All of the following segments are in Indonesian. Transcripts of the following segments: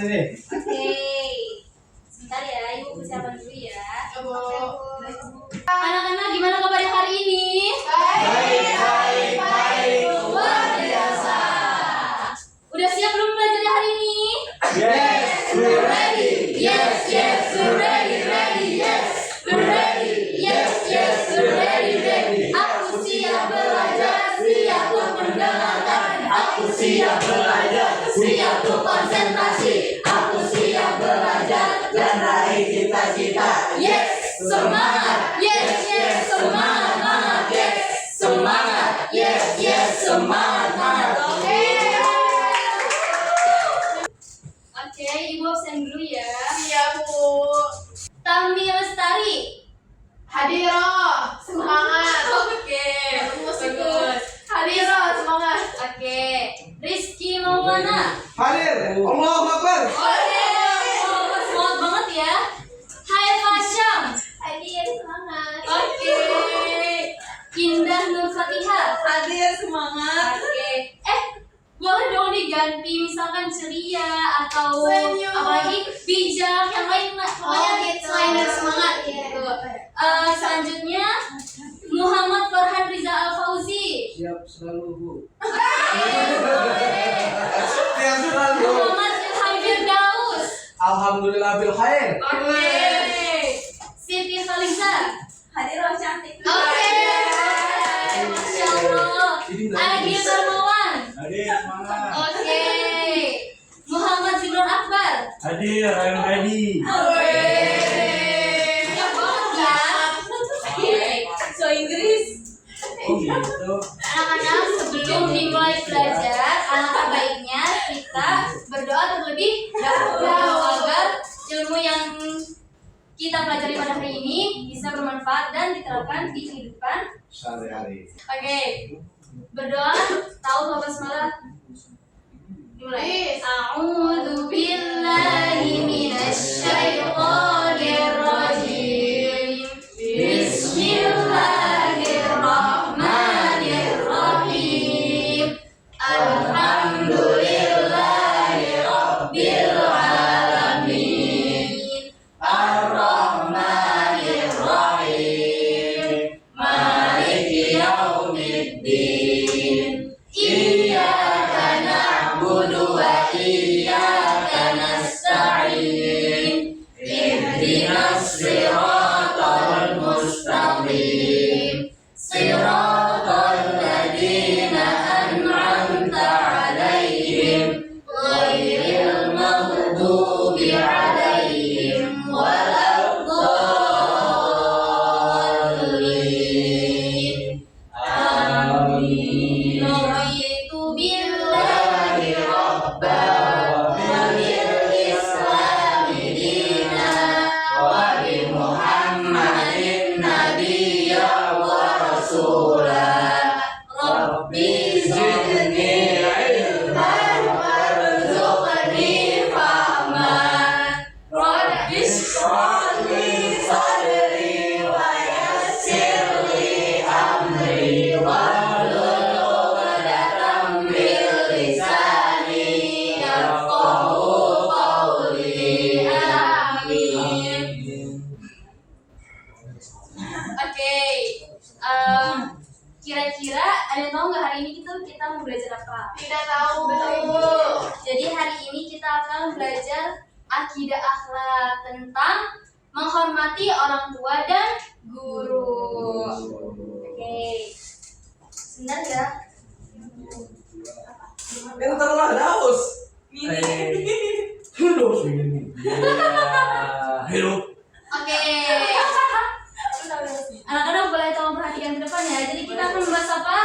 ini. Oke. Sebentar ya, Ibu persiapan dulu ya. Anak-anak gimana kabar hari ini? Baik. Luar biasa. Udah siap belum belajar hari ini? Yes, we're ready. Yes, we're ready. Yes, we're ready. Yes, we're ready. Aku siap belajar, siap untuk mendengarkan. Aku siap belajar, siap untuk konsentrasi. Aku siap belajar dan raih cita-cita. Yes, semangat. Yes, semangat. Yes, semangat. Yes, semangat. Oke, Ibu absen dulu ya. Iya, Bu. Tami Lestari. Hadiro, semangat. Oke, bagus. Hadiro, semangat. Oke, Rizky Maulana. Hadir. Allahu Akbar. Oke, semangat banget ya. Hai Fasyam. Hadir, semangat. Oke, Indah Nur Fatihah. Hadir, semangat. Oke, boleh dong diganti misalkan ceria atau Senyum. apalagi bijak yang lain pokoknya gitu. selain dari semangat gitu. Selanjutnya Muhammad Farhan Riza Al Fauzi. Siap selalu, Bu. Oke. Siap selalu. Muhammad Ilham Firdaus. Alhamdulillah bil khair. Oke. Siti Khalisa. Hadir, cantik. Oke. Masya Allah. Adi Darmawan. Hadir semangat. Oke. Muhammad Zibron Akbar. Hadir, I'm ready. Siap banget ya. Oke. So Inggris. Oh gitu. Anak-anak, sebelum dimulai belajar, alangkah baiknya kita berdoa terlebih dahulu agar ilmu yang kita pelajari pada hari ini bisa bermanfaat dan diterapkan di kehidupan Sehari-hari. Oke, berdoa. Tahu doa basmalah? Mulai. A'udzu billahi minasy syaithanir rajim. Bismillahirrahmanirrahim. Alhamdulillahi rabbil alamin. Ar-Rahmanir Rahim. Maliki yaumiddin. Iyyaka na'budu wa iyyaka nasta'in. Ihdinas siratal mustaqim. Siratal ladzina an'amta 'alaihim ghairil maghdubi 'alaihim waladdallin. Amin. Raditu billahi rabban wa bil islami dinan wa bi Muhammadin nabiyyan wa rasulan. Rabbi zidni ilman warzuqni fahman. Rabbi shrah li sadri wa yassir li amri wahlul 'uqdatam min lisani yafqahu qawli. Amin. Oke, kira-kira ada yang tahu nggak hari ini kita mau belajar apa? Tidak tahu. Jadi hari ini kita akan belajar akidah akhlak tentang menghormati orang tua dan guru. Oke, sebentar ya. Entar lah daus. Hidup ini. Hidup. Oke, anak-anak boleh tolong perhatikan ke depan ya. Jadi kita akan membahas apa?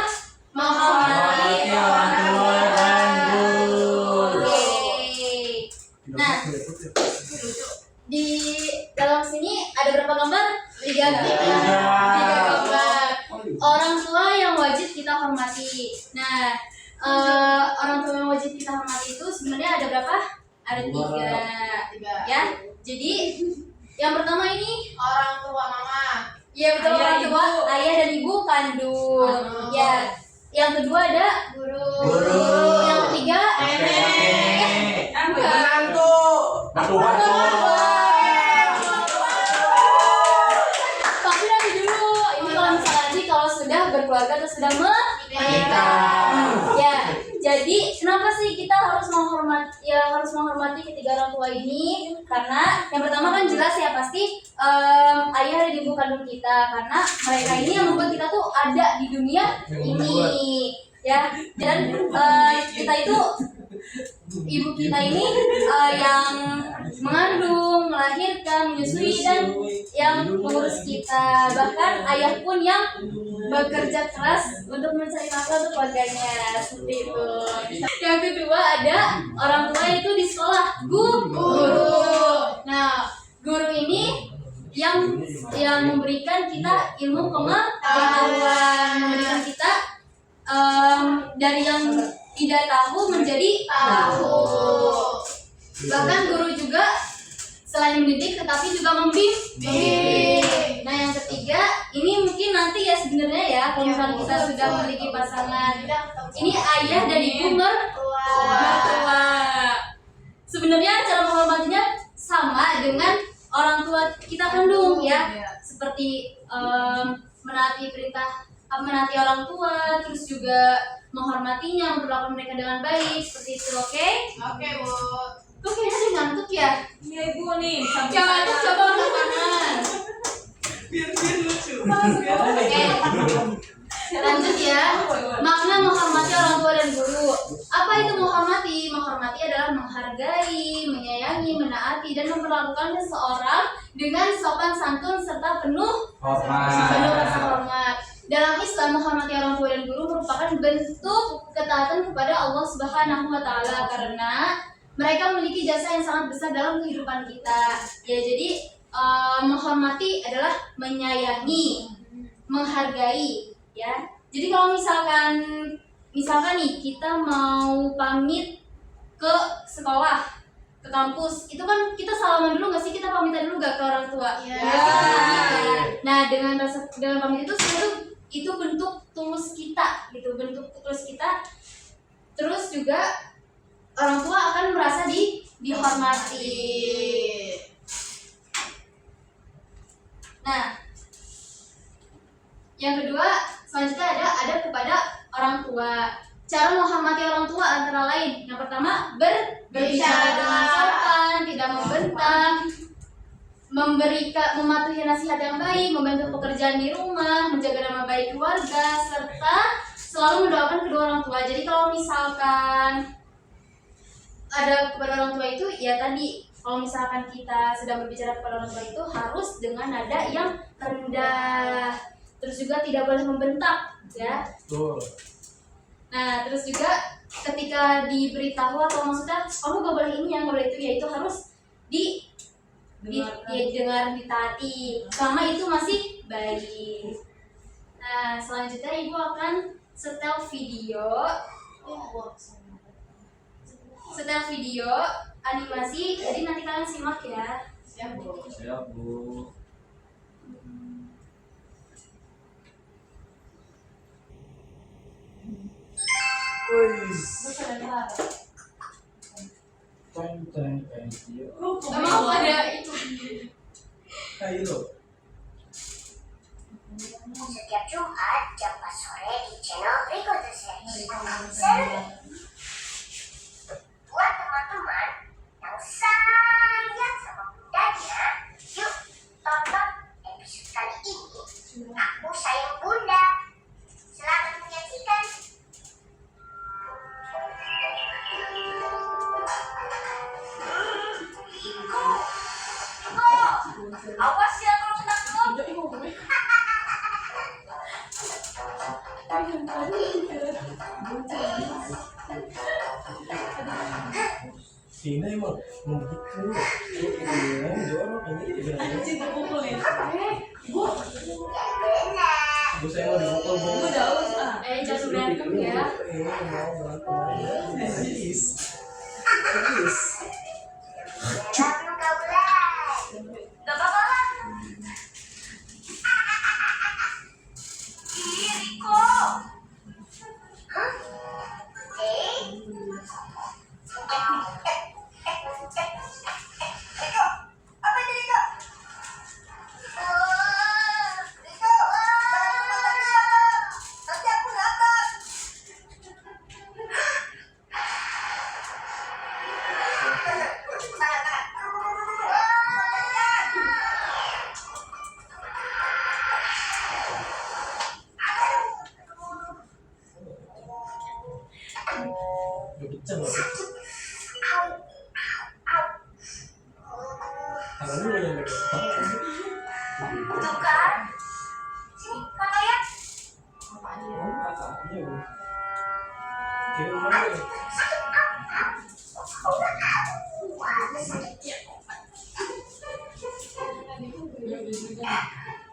Menghormati orang tua dan guru. Oke. Nah, di dalam sini ada berapa gambar? 3 gambar. 3 gambar. Orang tua yang wajib kita hormati. Nah, orang tua yang wajib kita hormati itu sebenarnya ada berapa? Ada 3. Ya. Jadi yang pertama ini Orang tua mama. ya betul, Ayah, orang tua, ibu. ayah dan ibu kandung. Ya. Yang kedua ada guru. Guru. Yang ketiga Nenek. enggak. Menantu. Tuhan tua. Tapi nanti dulu, ini kalau misalnya nanti kalau sudah berkeluarga atau sudah menikah. Ya, jadi kenapa sih kita harus menghormati ketiga orang tua ini? Karena yang pertama kan jelas ya pasti ayah dan ibu kandung kita, karena mereka ini yang membuat kita tuh ada di dunia ini. Ya, dan kita itu ibu kita ini yang mengandung, melahirkan, menyusui dan yang mengurus kita. Bahkan ayah pun yang bekerja keras untuk mencari nafkah untuk keluarganya, seperti itu. Yang kedua ada orang tua itu di sekolah, guru. Nah, guru ini yang memberikan kita ilmu pengetahuan, memberikan kita dari yang tidak tahu menjadi tahu. Bahkan guru juga selain mendidik tetapi juga membimbing. Nah, yang ketiga ini mungkin nanti ya sebenarnya ya kalau misalnya kita sudah memiliki pasangan, ini ayah dan ibu mertua. Sebenarnya cara menghormatinya sama dengan orang tua kita kandung ya, seperti menaati orang tua, terus juga menghormatinya, memperlakukan mereka dengan baik, seperti itu. Oke, Bu. tuh kayaknya ada ngantuk ya. Iya, Ibu nih. Yang ngantuk coba angkat tangan. Biar lucu. Oke, lanjut ya. Makna menghormati orang tua dan guru. Apa itu menghormati? Menghormati adalah menghargai, menyayangi, menaati, dan memperlakukan seseorang dengan sopan santun serta penuh rasa hormat. Dalam Islam, menghormati orang tua dan guru merupakan bentuk ketaatan kepada Allah Subhanahu wa Ta'ala, karena mereka memiliki jasa yang sangat besar dalam kehidupan kita. Ya, jadi menghormati adalah menyayangi, menghargai, ya. Jadi kalau misalkan nih kita mau pamit ke sekolah, ke kampus, itu kan kita salaman dulu nggak sih? Kita pamitan dulu nggak ke orang tua? Nah, dengan pamit itu sebenarnya itu bentuk tulus kita, gitu, bentuk tulus kita. Terus juga orang tua akan merasa dihormati. Nah, yang kedua selanjutnya ada kepada orang tua. Cara menghormati orang tua antara lain, yang pertama berbicara dengan sopan, tidak membentak, mematuhi nasihat yang baik, membantu pekerjaan di rumah, menjaga nama baik keluarga, serta selalu mendoakan kedua orang tua. Jadi kalau misalkan ada kepada orang tua itu, ya tadi kalau misalkan kita sedang berbicara kepada orang tua itu harus dengan nada yang rendah, terus juga tidak boleh membentak, ya. Betul. Nah, terus juga ketika diberitahu atau maksudnya kamu gak boleh ini, yang gak boleh itu, ya itu harus dengar, ditaati selama itu masih baik. Nah, selanjutnya ibu akan setel video animasi, jadi nanti kalian simak ya. Siap, Bu. Emang ada itu? Ayo. Setiap Jumat jam 4 sore di channel Rico The Series. Seru deh. Buat teman-teman yang sayang sama bundanya, yuk tonton episode kali ini. Aku sayang bunda. Selamat menyaksikan. Awas ya kalau kena telur. Sina emang mau gitu. Anjing terpukulin. Bu, saya mau dipukul, Bu. Udah aus ah. Jangan berantem ya. Please. Jangan kau ulang. Gak apa-apa lah. Riko. Hah? Tangan dulu yang pegang. Tuh kan? Sini, kamu lihat. Oh, kakaknya. Kirim mana ya?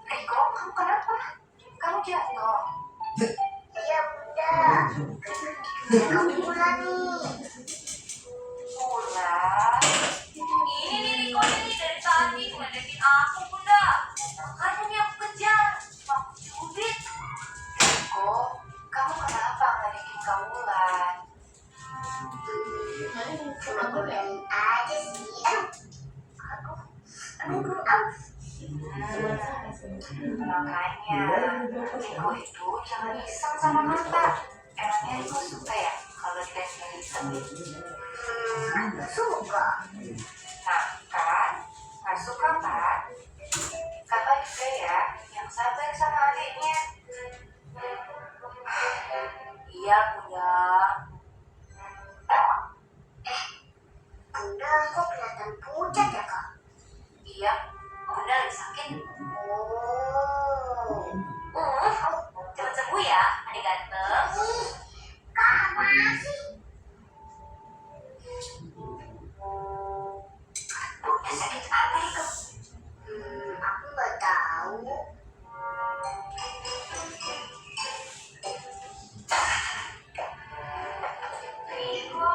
Riko, kamu kenapa? Kamu jatuh? Iya, Bunda. Kamu Mula nih. Mula? Ini nih Riko ini dari tadi ngeledekin aku, Bunda. Makanya nih aku kejar. Aku cubit. Riko, kamu kenapa ngeledekin Kak Wulan? Cuma godain aja sih. Aduh. Makanya Riko itu jangan iseng sama Mata. Emangnya Riko suka ya kalau dikasih iseng? Suka. Nah kan, nggak suka kan? Kakak juga ya yang sabar sama adiknya. Iya Bunda. Bunda kok kelihatan pucat ya Kak? Iya, Bunda lagi sakit. Cepat sembuh ya, adik ganteng. Kak, apa sih? Bunda sakit apa itu? Aku nggak tahu. Riko.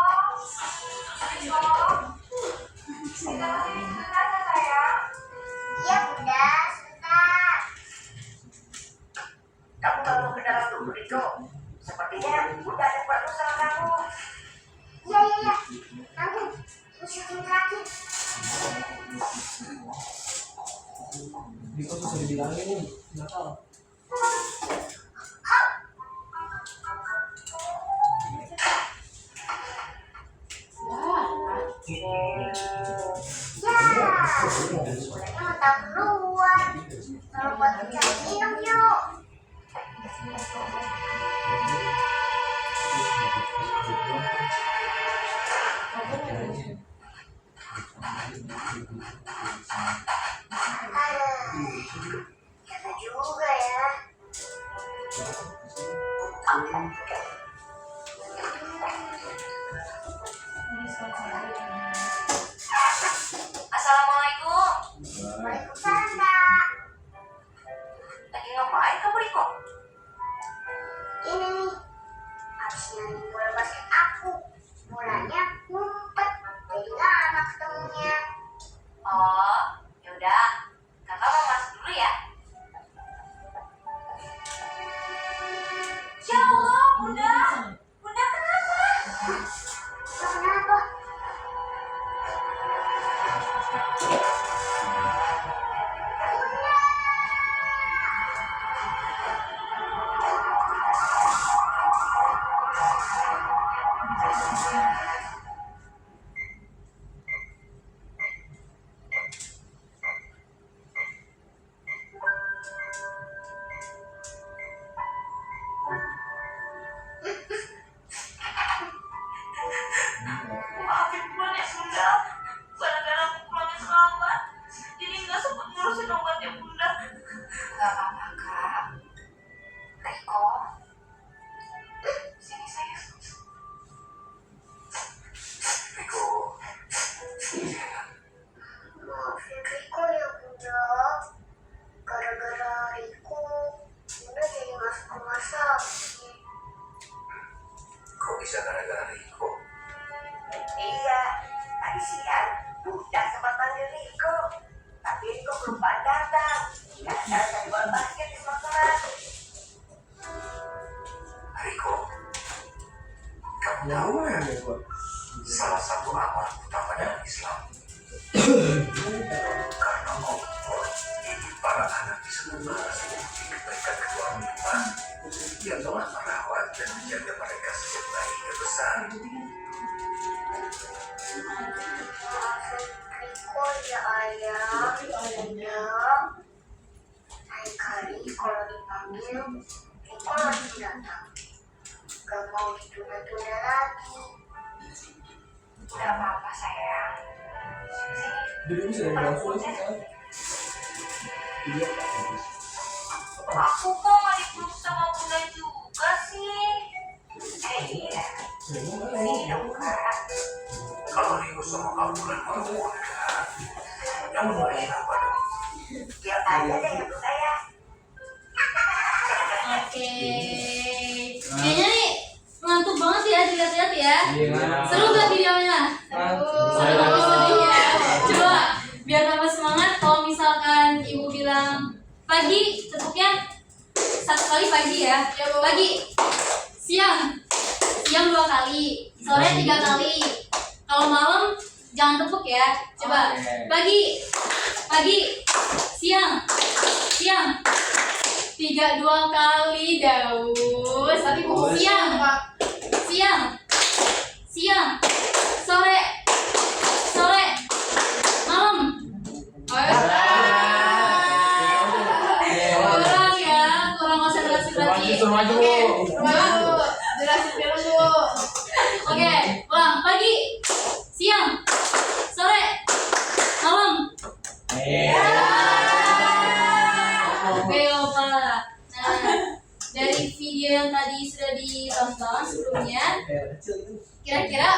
Iya Bunda, sebentar. Kamu baru kenalan dulu Riko. Sepertinya Bunda ada perlu sama kamu. Iya. Nanti syuting terakhir. Riko susah dibilangin nih, nakal. Bolanya mentah keluar. Kalau buat cari minum yuk. Kata juga ya. Assalamualaikum. Waalaikumsalam Kak. Lagi ngapain kamu Riko? Ini nih, habis nyari bola basket aku. Bolanya ngumpet, jadi lama ketemunya. Oh, yaudah. Kakak mau masuk dulu ya. Ya Allah, Bunda. Bunda kenapa? Kenapa? Maafin Bulan ya Bunda. Gara-gara aku pulangnya terlambat, jadi nggak sempat ngurusin obatnya Bunda. Gak apa-apa Kak. Riko, sini sayang. Riko. Maafin Riko ya Bunda. Gara-gara Riko, Bunda jadi masuk rumah sakit. Kok bisa gara-gara Riko? Iya, tadi siang Bunda sempat panggil Riko, tapi Riko belum datang. Gara-gara cari bola basket di semak-semak. Riko, kamu Yang tahu mana kan ya gua? salah satu amal utama dalam Islam karena Allah ingin para anak disebut balas bukti kebaikan kedua orang tua yang telah merawat dan menjaga mereka sejak bayi ke besar. Maafin Riko ya Ayah. Bunda. Lain kali kalau dipanggil, Riko langsung datang. Gak mau ditunda-tunda lagi. Gak apa-apa sayang. Jadi bisa dari bawah sih kan? Iya. Aku kok nggak dipeluk sama bunda juga sih? Iya. Sini dong, Kak. Kalau Rio sama kamu kan mau bunda, yang mulai apa dong? Biar aja deh ibu saya. Oke. Kayaknya nih ngantuk banget ya dilihat-lihat ya. Iya. Seru gak videonya? Saya Seru sedihnya. Coba biar tambah semangat kalau misalkan ibu bilang pagi, tepuknya satu kali pagi ya. Pagi, siang 2 kali, sore 3 kali. Kalau malam jangan tepuk ya. Coba pagi, siang 3 2 kali Daus. Tapi siang, sore, malam. Kurang ya, kurang konsentrasi berarti. Suruh maju. Oke, ulang. Pagi, siang, sore, malam. Oke, Opa. Nah, dari video yang tadi sudah ditonton sebelumnya, kira-kira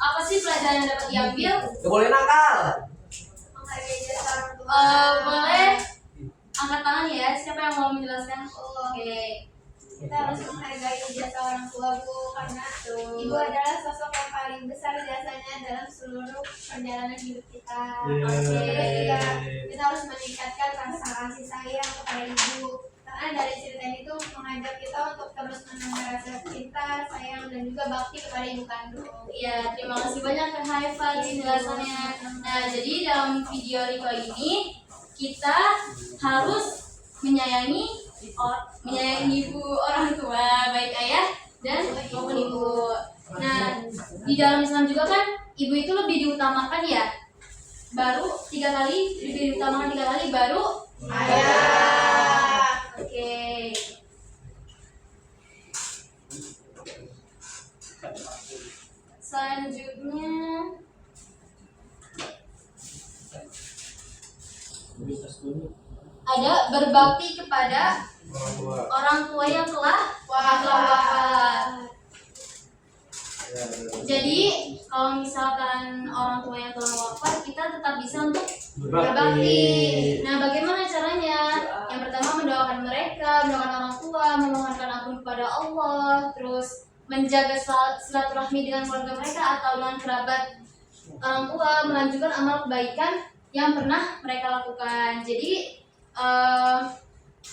apa sih pelajaran yang dapat diambil? Gak boleh nakal. Boleh angkat tangan ya. Siapa yang mau menjelaskan? Oke. Kita harus menghargai jasa orang tua, Bu, karena ibu adalah sosok yang paling besar jasanya dalam seluruh perjalanan hidup kita. Terus juga kita harus meningkatkan rasa kasih sayang kepada ibu, karena dari cerita itu mengajak kita untuk terus menambah rasa cinta, sayang, dan juga bakti kepada ibu kandung. Iya, terima kasih banyak Kak Haifa penjelasannya. Nah, jadi dalam video Riko ini kita harus menyayangi ibu, orang tua, baik ayah dan maupun ibu. Nah, di dalam Islam juga kan ibu itu lebih diutamakan ya. Baru 3 kali, lebih diutamakan 3 kali baru ayah. Oke. Selanjutnya ada berbakti kepada orang tua yang telah wafat. Jadi kalau misalkan orang tua yang telah wafat, kita tetap bisa untuk berbakti. Nah, bagaimana caranya? Yang pertama mendoakan mereka, mendoakan orang tua, memohonkan ampun kepada Allah, terus menjaga silaturahmi dengan keluarga mereka atau dengan kerabat orang tua, melanjutkan amal kebaikan yang pernah mereka lakukan. Jadi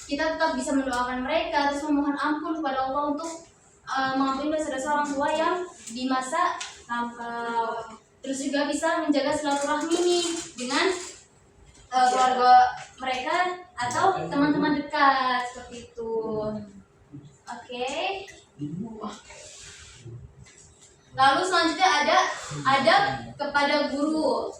kita tetap bisa mendoakan mereka, terus memohon ampun kepada Allah untuk mengampuni dosa-dosa orang tua yang di masa lampau. Terus juga bisa menjaga silaturahmi nih dengan keluarga mereka atau teman-teman dekat seperti itu. Oke. Lalu selanjutnya ada adab kepada guru.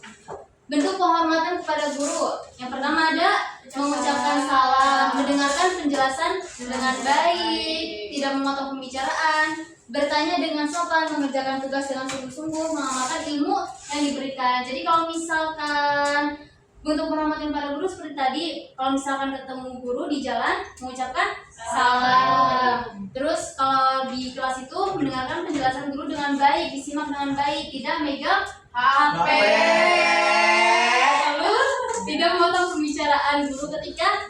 Bentuk penghormatan kepada guru. Yang pertama ada mengucapkan salam, mendengarkan penjelasan dengan baik, tidak memotong pembicaraan, bertanya dengan sopan, mengerjakan tugas dengan sungguh-sungguh, mengamalkan ilmu yang diberikan. Jadi kalau misalkan bentuk penghormatan pada guru seperti tadi, kalau misalkan ketemu guru di jalan, mengucapkan salam. Terus kalau di kelas itu mendengarkan penjelasan guru dengan baik, disimak dengan baik, tidak megang HP. Lalu tidak memotong pembicaraan guru ketika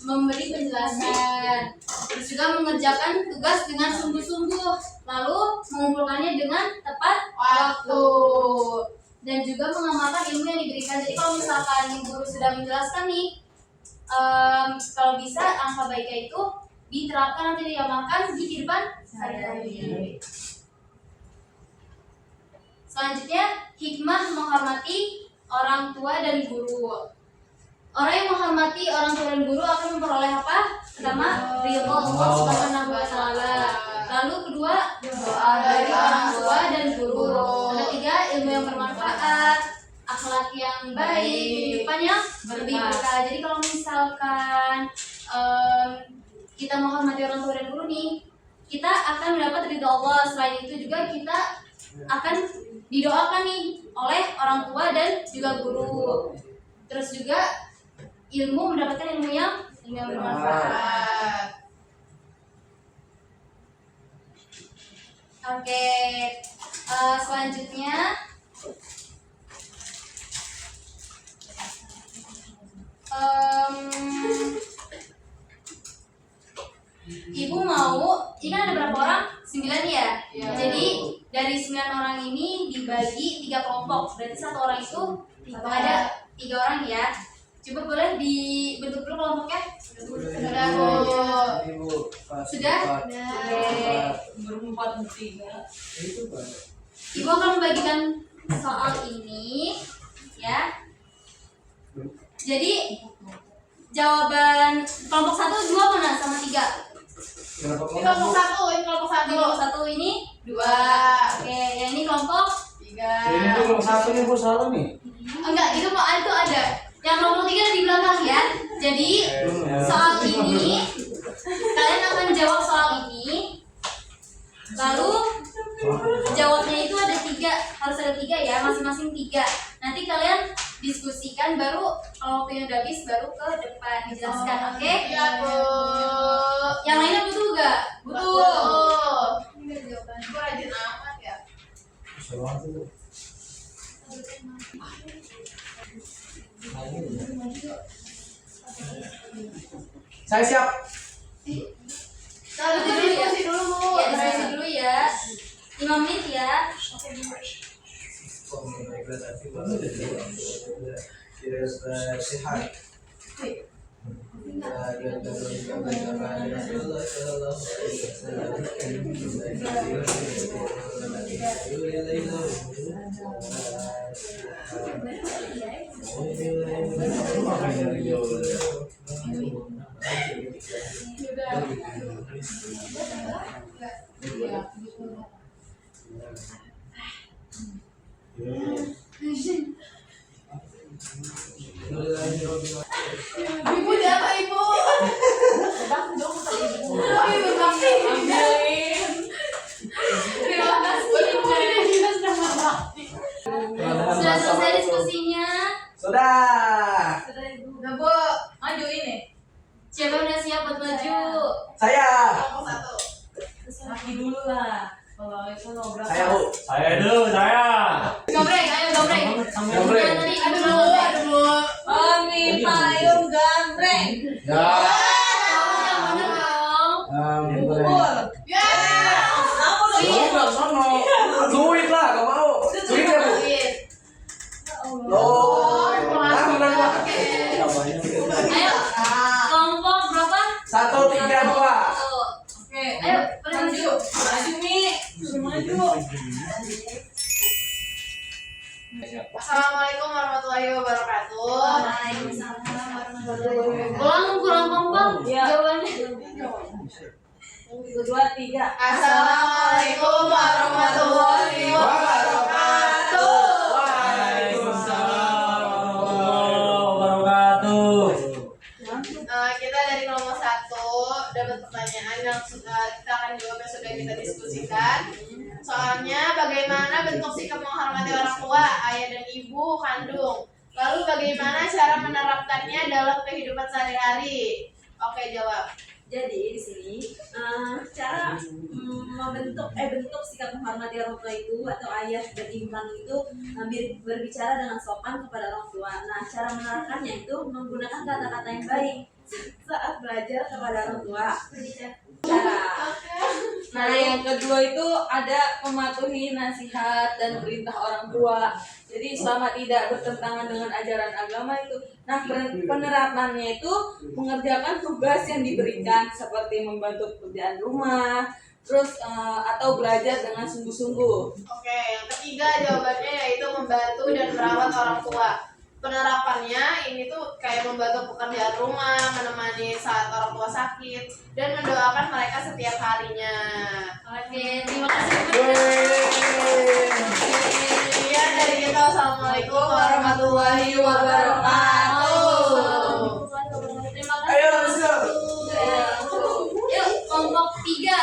memberi penjelasan. Terus juga mengerjakan tugas dengan sungguh-sungguh, lalu mengumpulkannya dengan tepat waktu. Dan juga mengamalkan ilmu yang diberikan. Jadi kalau misalkan guru sudah menjelaskan nih, kalau bisa angka baiknya itu diterapkan nanti diamalkan di kehidupan sehari-hari. Selanjutnya, hikmah menghormati orang tua dan guru. Orang yang menghormati orang tua dan guru akan memperoleh apa? Pertama, ridho Allah Subhanahu wa Ta'ala. Lalu kedua, doa dari orang tua dan guru. Ketiga, ilmu yang bermanfaat, akhlak yang baik, kehidupan yang lebih berkah. Jadi kalau misalkan kita menghormati orang tua dan guru nih, kita akan mendapat ridho Allah. Selain itu juga kita akan didoakan nih oleh orang tua dan juga guru. Terus juga mendapatkan ilmu yang bermanfaat. Oke, selanjutnya Ibu mau, ini kan ada berapa orang? 9 ya? Jadi dari 9 orang ini dibagi 3 kelompok. Berarti satu orang itu ada 3 orang ya. Coba boleh dibentuk dulu kelompoknya? Sudah, Bu. Sudah? Berempat bertiga. Ibu akan membagikan soal ini ya. Jadi jawaban kelompok 1 2 mana sama 3? Kelompok satu ini 2. Oke, yang ini kelompok 3. Ini tuh kelompok 1 nih, Bu, salah nih. enggak, itu ada. Yang kelompok 3 ada di belakang ya. Jadi soal ini kalian akan jawab soal ini. Lalu jawabnya itu ada 3, harus ada 3 ya, masing-masing 3. Nanti kalian diskusikan, baru kalau waktunya udah habis baru ke depan dijelaskan, oke? Iya, Bu. Yang lainnya butuh gak? Butuh. Ini udah jawaban. Gue rajin amat ya. Salah tuh. Saya siap. Nah, diskusi dulu, Bu. Ya, diskusi dulu ya. 5 menit ya. Sehat. Ibu siapa, Ibu? Ibu bakti. Ambilin. Terima kasih, Ibu. Ini juga sudah berbakti. Sudah selesai diskusinya. Sudah. Udah, Bu. Maju ini. Siapa yang udah siap buat maju? Saya. Kelompok 1. Laki dulu lah. Kalau itu ngobrol. Saya, Bu. Saya dulu, saya. Gambreng, ayo gambreng. Gambreng. Jangan tadi, Aduh. Kami payung gambreng. Ya. Yang bener dong. Pukul. Ya. Kamu dong. Enggak sono. Duit lah, gak mau. Duit ya, Bu. Loh. Benar, Bu. Ayo, kelompok berapa? 1, 3, 2. Oke. Ayo, pada maju. Maju Mi. Maju. Assalamualaikum warahmatullahi wabarakatuh. Waalaikumsalam warahmatullahi wabarakatuh. Kurang kompak Ya. jawabannya. 1, 2, 3. Assalamualaikum warahmatullahi wabarakatuh. Waalaikumsalam warahmatullahi wabarakatuh. Kita dari kelompok 1 dapat pertanyaan yang kita akan jawab yang sudah kita diskusikan. Soalnya bagaimana bentuk sikap menghormati orang tua, ayah dan ibu kandung. Lalu bagaimana cara menerapkannya dalam kehidupan sehari-hari? Oke, jawab. Jadi di sini cara bentuk sikap menghormati orang tua itu atau ayah dan ibu kandung itu berbicara dengan sopan kepada orang tua. Nah, cara menerapkannya itu menggunakan kata-kata yang baik saat belajar kepada orang tua. Cara. Nah, yang kedua itu ada mematuhi nasihat dan perintah orang tua. Jadi selama tidak bertentangan dengan ajaran agama itu. Nah, penerapannya itu mengerjakan tugas yang diberikan seperti membantu pekerjaan rumah, terus atau belajar dengan sungguh-sungguh. Oke, yang ketiga jawabannya yaitu membantu dan merawat orang tua. Penerapannya ini tuh kayak membantu pekerjaan rumah, menemani saat orang tua sakit, dan mendoakan mereka setiap harinya. Oke, terima kasih. Sekian dari kita. Assalamualaikum warahmatullahi wabarakatuh. Terima kasih. Ayo, let's go. Yuk, kelompok 3.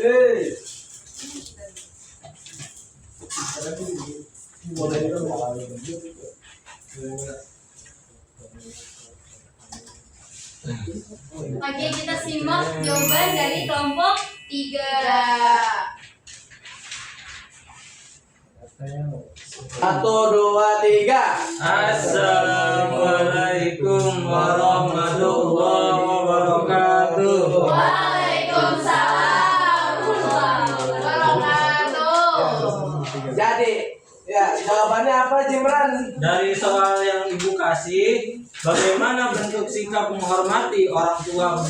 Hey. Oke, kita simak jawaban dari kelompok 3. 1, 2, 3. Assalamualaikum warahmatullahi wabarakatuh. Waalaikumsalam warahmatullahi wabarakatuh. Jadi, ya jawabannya apa Jimran? Dari soal yang ibu kasih, bagaimana bentuk sikap menghormati orang tua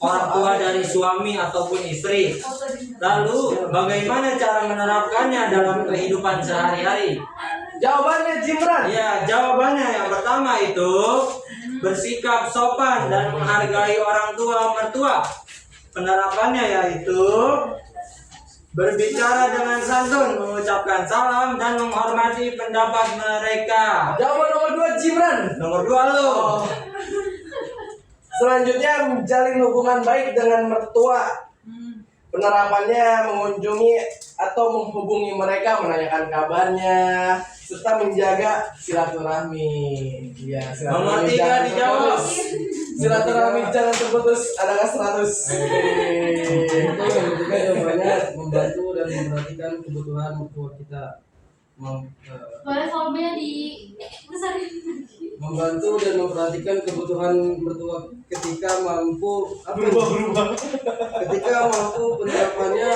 mertua dari suami ataupun istri? Lalu bagaimana cara menerapkannya dalam kehidupan sehari-hari? Jawabannya Jimran. Ya, jawabannya yang pertama itu bersikap sopan dan menghargai orang tua mertua. Penerapannya yaitu berbicara dengan santun, mengucapkan salam dan menghormati pendapat mereka. Jawaban nomor 2 Jimran. Nomor 2 lo. Selanjutnya menjalin hubungan baik dengan mertua. Penerapannya mengunjungi atau menghubungi mereka, menanyakan kabarnya, serta menjaga silaturahmi. Ya, Nomor 3 dijawab. Silaturahmi jangan terputus. Adakah 100? Itu yang ketiga jawabannya membantu dan memperhatikan kebutuhan mertua kita. Boleh volumenya dibesarin lagi. Membantu dan memperhatikan kebutuhan mertua ketika mampu ketika mampu penerapannya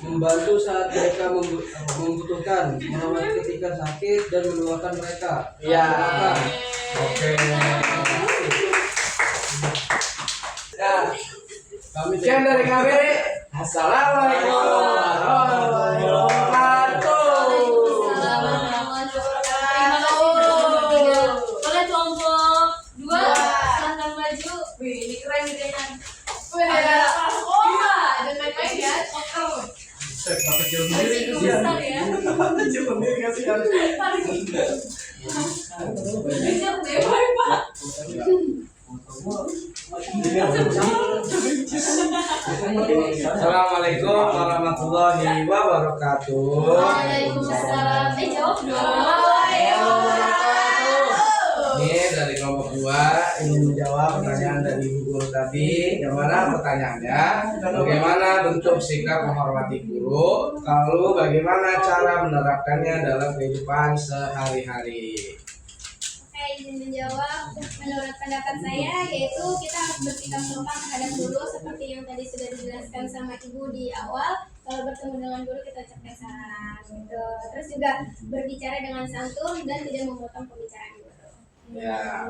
membantu saat mereka membutuhkan, merawat ketika sakit dan mendoakan mereka. Ya. Oke. Ya. Kami Sekian dari kami. Assalamualaikum warahmatullahi wabarakatuh. Terima kasih teman-teman 3. Boleh kelompok 2 silahkan maju. Wih, ini keren nih kayaknya. Ada Dan main-main ya. masih besar ya. Bisa dewa, Pak. Assalamualaikum warahmatullahi wabarakatuh. Waalaikumsalam. Jawab dong. Ini dari kelompok 2 ingin menjawab pertanyaan dari ibu guru tadi. Yang mana pertanyaannya, bagaimana bentuk sikap menghormati guru? Lalu bagaimana cara menerapkannya dalam kehidupan sehari-hari? Oke, izin menjawab. Menurut pendapat saya, yaitu kita harus bersikap sopan terhadap guru seperti yang tadi sudah dijelaskan sama ibu di awal. Kalau bertemu dengan guru kita ucapkan salam gitu. Terus juga berbicara dengan santun dan tidak memotong pembicaraan guru. Ya,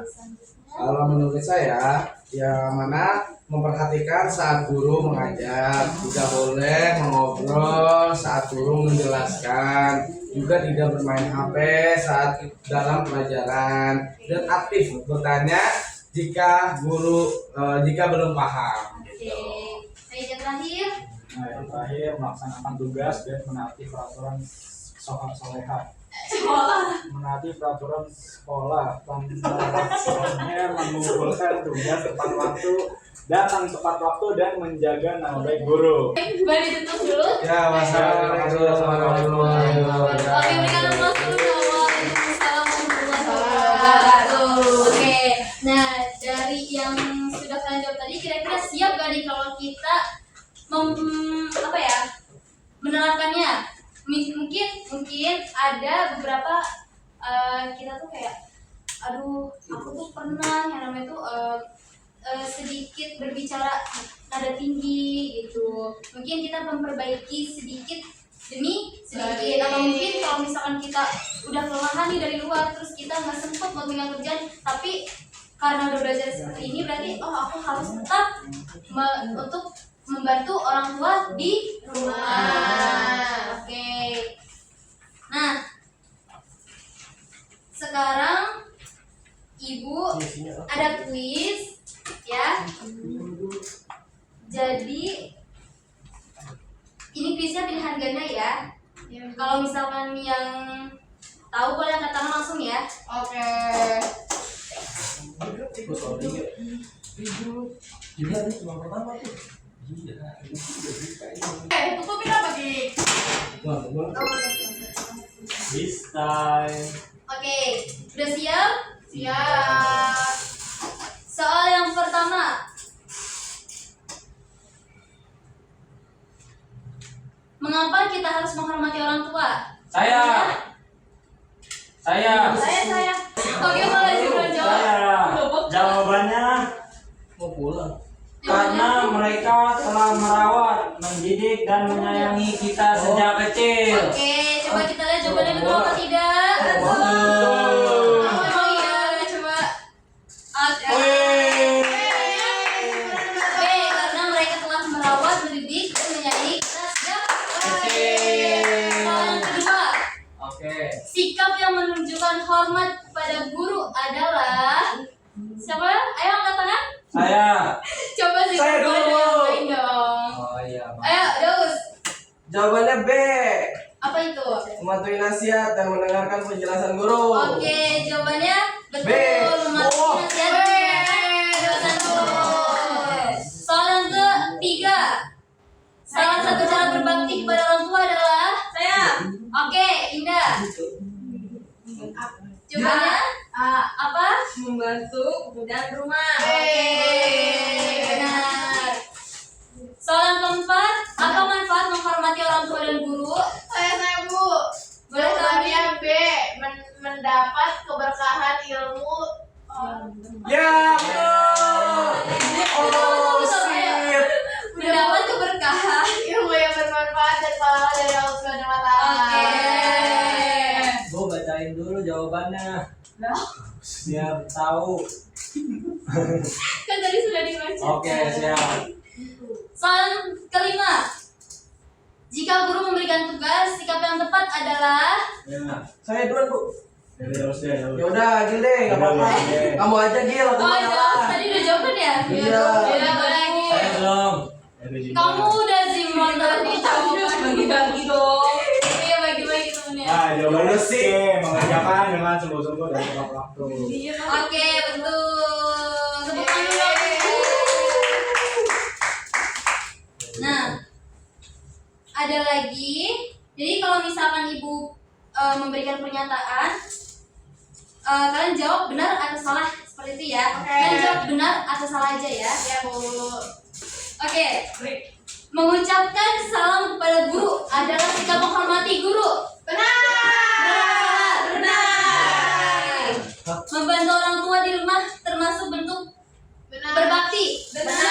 kalau menurut saya, yang mana memperhatikan saat guru mengajar, tidak boleh mengobrol saat guru menjelaskan, juga tidak bermain HP saat dalam pelajaran, dan aktif bertanya jika belum paham. Oke. Yang terakhir. Nah, yang terakhir melaksanakan tugas dan menaati peraturan soleha. Menaati peraturan sekolah, tantangannya mengumpulkan tugas tepat waktu, datang tepat waktu dan menjaga nama baik guru. Boleh ditutup dulu. Ya, wassalamualaikum warahmatullahi wabarakatuh. Oke, berikan aplaus dulu. Waalaikumsalam warahmatullahi wabarakatuh. Oke, nah dari yang sudah kalian jawab tadi, kira-kira siap gak nih kalau kita menerapkannya? Mungkin ada beberapa kita tuh kayak, aduh, aku tuh pernah yang namanya tuh sedikit berbicara nada tinggi gitu. Mungkin kita memperbaiki sedikit demi sedikit. Atau mungkin kalau misalkan kita udah kelelahan nih dari luar, terus kita nggak sempet melakukan kerjaan, tapi karena udah belajar seperti ini, berarti aku harus tetap untuk membantu orang tua di rumah. Oke. Nah, sekarang ibu ada kuis ya. Jadi ini kuisnya pilihan ganda ya. Kalau misalkan yang tahu boleh angkat tangan langsung ya. Oke. Tutupin apa, Ki? This time. Oke, udah siap? Siap. Soal yang pertama. Mengapa kita harus menghormati orang tua? Saya. Saya. Oke, boleh Zibran jawab. Jawabannya Mau pulang. karena mereka telah merawat, mendidik dan menyayangi kita sejak kecil. Oke, coba kita lihat jawabannya betul apa tidak. Betul. Emang iya, coba. Wih. B, karena mereka telah merawat, mendidik dan menyayangi kita sejak kecil. Soal yang kedua. Oke. Sikap yang menunjukkan hormat kepada guru adalah siapa? Ayo angkat tangan. Saya. Coba sih. Saya dulu. Main dong. Oh iya. Ayo, Daus. Jawabannya B. Apa itu? Mematuhi nasihat dan mendengarkan penjelasan guru. Oke, jawabannya betul. B. Mematuhi Oh. nasihat dan mendengarkan penjelasan guru. Soal yang ketiga. Salah satu cara berbakti kepada orang tua adalah Saya. Oke, Indah. Jawabannya apa? Membantu pekerjaan rumah. Benar. Soal yang keempat, apa manfaat menghormati orang tua dan guru? Saya Bu. Boleh Jawabannya B. Mendapat keberkahan ilmu. Ya, betul. Oh, sip. Mendapat keberkahan. Ilmu yang bermanfaat dan pahala dari Allah Subhanahu wa Ta'ala. Oke. Gue bacain dulu jawabannya. Biar tahu. Kan tadi sudah dibaca. Oke, siap. Soal kelima. Jika guru memberikan tugas, sikap yang tepat adalah Ya. Saya duluan, Bu. Ya Ya udah, Gil deh, enggak apa-apa. Oke. Kamu aja, Gil. Aku Oh, mau jelas. ngalah. Tadi udah jawaban ya? Iya. Iya, boleh lagi. Saya belum. Kamu udah Zimron tadi jawaban. Bagi-bagi dong. Iya, bagi-bagi temennya. Nah, jawabannya C. Mengerjakan dengan sungguh-sungguh dan tepat waktu. Oke, betul. Tepuk tangan dulu. Nah, ada lagi. Jadi kalau misalkan ibu memberikan pernyataan, kalian jawab benar atau salah seperti itu ya. Oke. Kalian jawab benar atau salah aja ya. Ya Bu. Oke. Mengucapkan salam kepada guru adalah sikap menghormati guru. Benar. Benar. Membantu orang tua di rumah termasuk bentuk Benar. berbakti. Benar.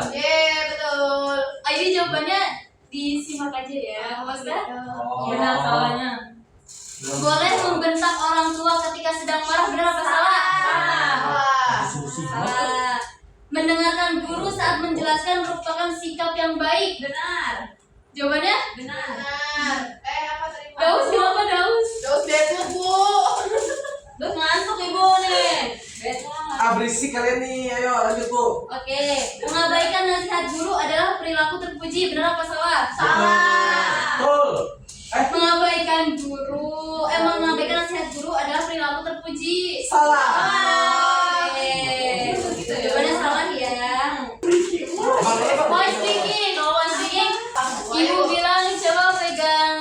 Betul. Ini jawabannya disimak aja ya, Mas Kak. Benar salahnya. Boleh membentak orang tua ketika sedang marah, benar apa salah? Salah. Mendengarkan guru saat menjelaskan merupakan sikap yang baik. Benar. Jawabannya? Benar. Benar. Apa terima? Daus, kenapa Daus? Daus betul Bu. Terus ngantuk ibu nih. Ah, berisik kalian nih. Ayo, lanjut, Bu. Oke, mengabaikan nasihat guru adalah perilaku terpuji, benar apa salah? Betul. Mengabaikan nasihat guru adalah perilaku terpuji. Salah. Oke, jawabannya salah ya. Makanya, Pak. One speaking, kalau one speaking, ibu bilang coba pegang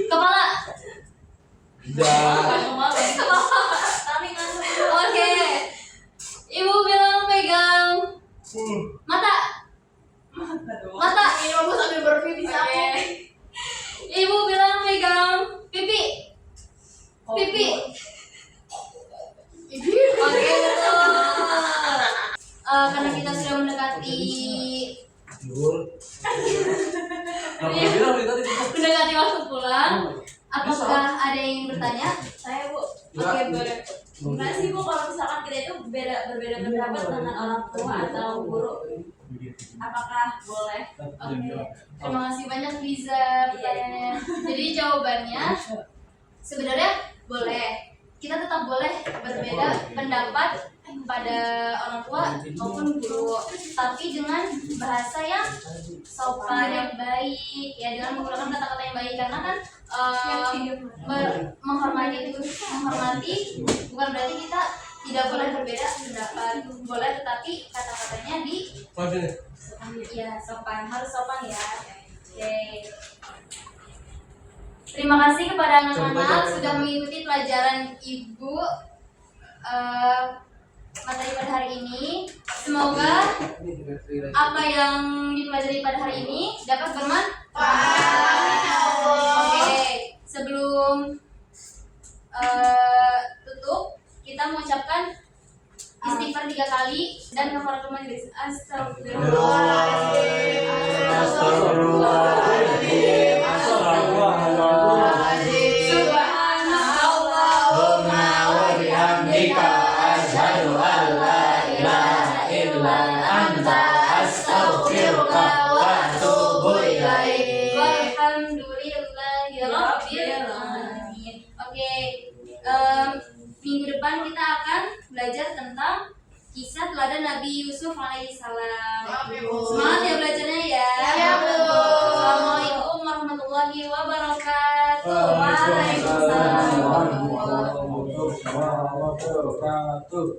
kepala. Kami ngantuk. Oke, ibu bilang pegang mata. Mata. Ini aku sambil berpipis aku. Ibu bilang pegang pipi. Pipi. Oke, betul. Karena kita sudah mendekati mendekati waktu pulang, apakah ada yang ingin bertanya? Saya Bu. Oke, boleh. Gimana sih Bu kalau misalkan kita itu berbeda pendapat dengan orang tua atau guru? Apakah boleh? Oke, terima kasih banyak Liza pertanyaannya. Jadi jawabannya sebenarnya boleh. Kita tetap boleh berbeda pendapat pada orang tua maupun guru, tapi dengan bahasa yang sopan yang baik, ya dengan menggunakan kata-kata yang baik karena kan menghormati bukan berarti kita tidak boleh berbeda pendapat, boleh tetapi kata-katanya di ya sopan, harus sopan ya. Oke. Terima kasih kepada anak-anak sudah mengikuti pelajaran Ibu materi pada hari ini. Semoga apa yang dipelajari pada hari ini dapat bermanfaat. Oke, sebelum tutup, kita mengucapkan istighfar 3 kali dan kafaratul majlis. Astagfirullahaladzim. Subhanallahumma wa bihamdika asyhadu an la ilaha illa anta astaghfiruka wa atubu ilaik. Walhamdulillahirabbil alamin. Oke, minggu depan kita akan belajar tentang kisah teladan Nabi Yusuf alaihissalam. Semangat ya belajarnya ya. Assalamualaikum warahmatullahi wabarakatuh. Waalaikumsalam warahmatullahi wabarakatuh.